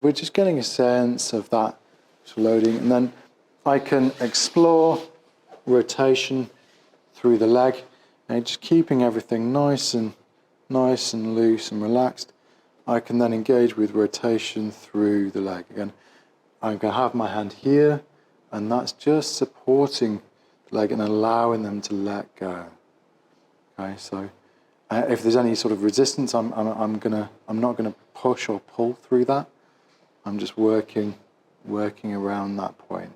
we're just getting a sense of that loading, and then I can explore rotation through the leg, and just keeping everything nice and loose and relaxed. I can then engage with rotation through the leg. Again, I'm going to have my hand here, and that's just supporting the leg and allowing them to let go. Okay, so if there's any sort of resistance, I'm not gonna push or pull through that. I'm just working around that point.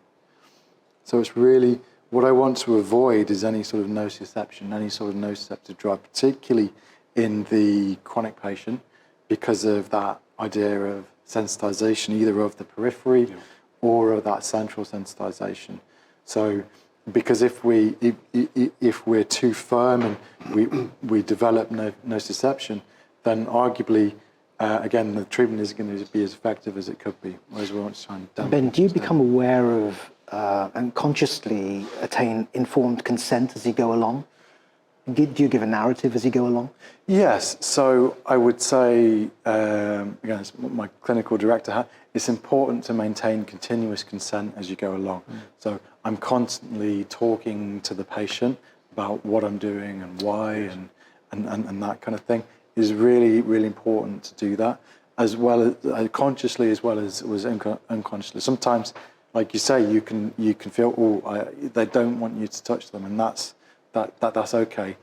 So it's really, what I want to avoid is any sort of nociception, any sort of nociceptive drive, particularly in the chronic patient, because of that idea of sensitization, either of the periphery or of that central sensitization. So, because if we're too firm and we develop nociception, then arguably, again, the treatment isn't going to be as effective as it could be. Whereas we want to try and Ben, do you become aware of and consciously attain informed consent as you go along? Do you give a narrative as you go along? Yes. So I would say, again, as my clinical director, it's important to maintain continuous consent as you go along. So I'm constantly talking to the patient about what I'm doing and why and that kind of thing. Is really, really important to do that, as well as consciously as well as unconsciously. Sometimes, like you say, you can feel, they don't want you to touch them, and that's okay.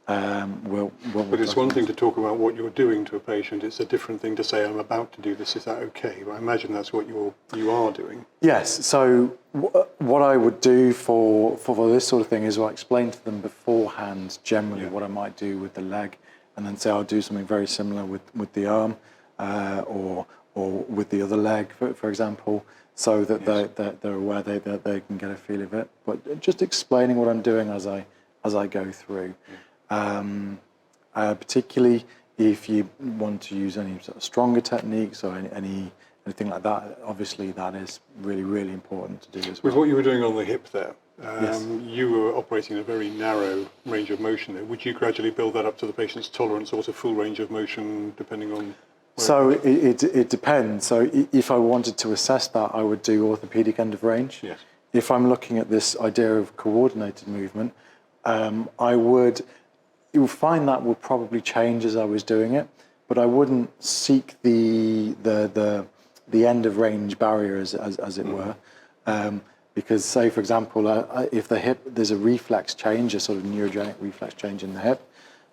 But it's one thing to talk about what you're doing to a patient. It's a different thing to say, I'm about to do this. Is that okay? But I imagine that's what you are doing. Yes. So what I would do for this sort of thing is I explain to them beforehand generally what I might do with the leg, and then say I'll do something very similar with the arm or with the other leg, for example, so that they're aware that they can get a feel of it. But just explaining what I'm doing as I go through. Particularly if you want to use any sort of stronger techniques or anything like that, obviously that is really, really important to do as well. With what you were doing on the hip there, Yes. you were operating a very narrow range of motion there. Would you gradually build that up to the patient's tolerance or to full range of motion, depending on... So it depends. So if I wanted to assess that, I would do orthopedic end of range. Yes. If I'm looking at this idea of coordinated movement, you'll find that would probably change as I was doing it, but I wouldn't seek the end of range barrier as it were. Because say, for example, if the hip, there's a reflex change, a sort of neurogenic reflex change in the hip,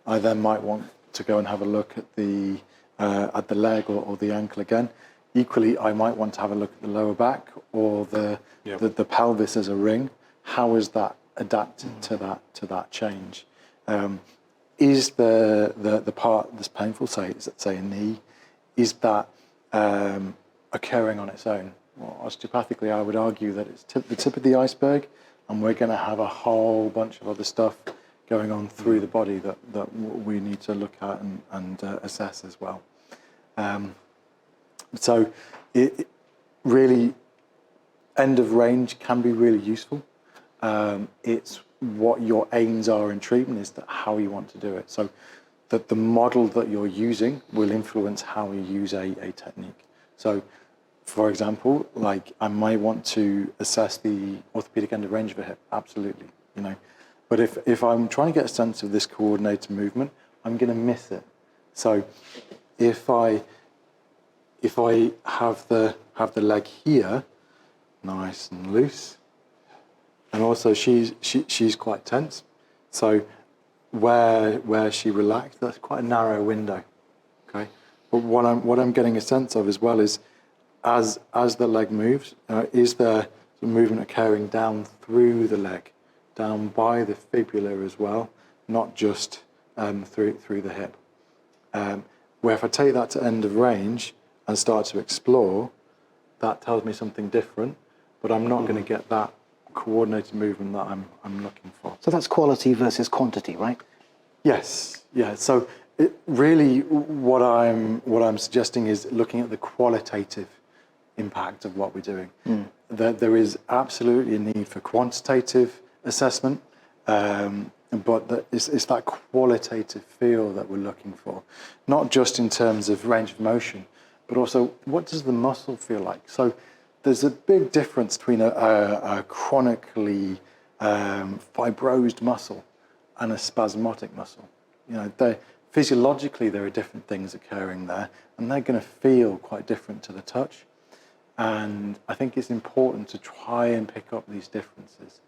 I then might want to go and have a look at the leg or the ankle again. Equally, I might want to have a look at the lower back or the pelvis as a ring. How is that adapted to that change? Is the part that's painful, say a knee, is that occurring on its own? Well, osteopathically, I would argue that it's the tip of the iceberg, and we're going to have a whole bunch of other stuff going on through the body that we need to look at and assess as well. So it really, end of range can be really useful. It's what your aims are in treatment is that how you want to do it. So that the model that you're using will influence how you use a technique. So for example, like I might want to assess the orthopedic end of range of a hip, absolutely, But if I'm trying to get a sense of this coordinated movement, I'm going to miss it. So if I have the leg here, nice and loose, and also she's quite tense. So where she relaxed, that's quite a narrow window. Okay, but what I'm getting a sense of as well is as the leg moves, is there some movement occurring down through the leg, down by the fibula as well, not just through the hip. Where if I take that to end of range and start to explore, that tells me something different, but I'm not going to get that coordinated movement that I'm looking for. So that's quality versus quantity, right? Yes, yeah. So really what I'm suggesting is looking at the qualitative impact of what we're doing. There is absolutely a need for quantitative assessment, but it's that qualitative feel that we're looking for, not just in terms of range of motion, but also what does the muscle feel like? So there's a big difference between a chronically fibrosed muscle and a spasmodic muscle. You know, physiologically there are different things occurring there, and they're going to feel quite different to the touch. And I think it's important to try and pick up these differences.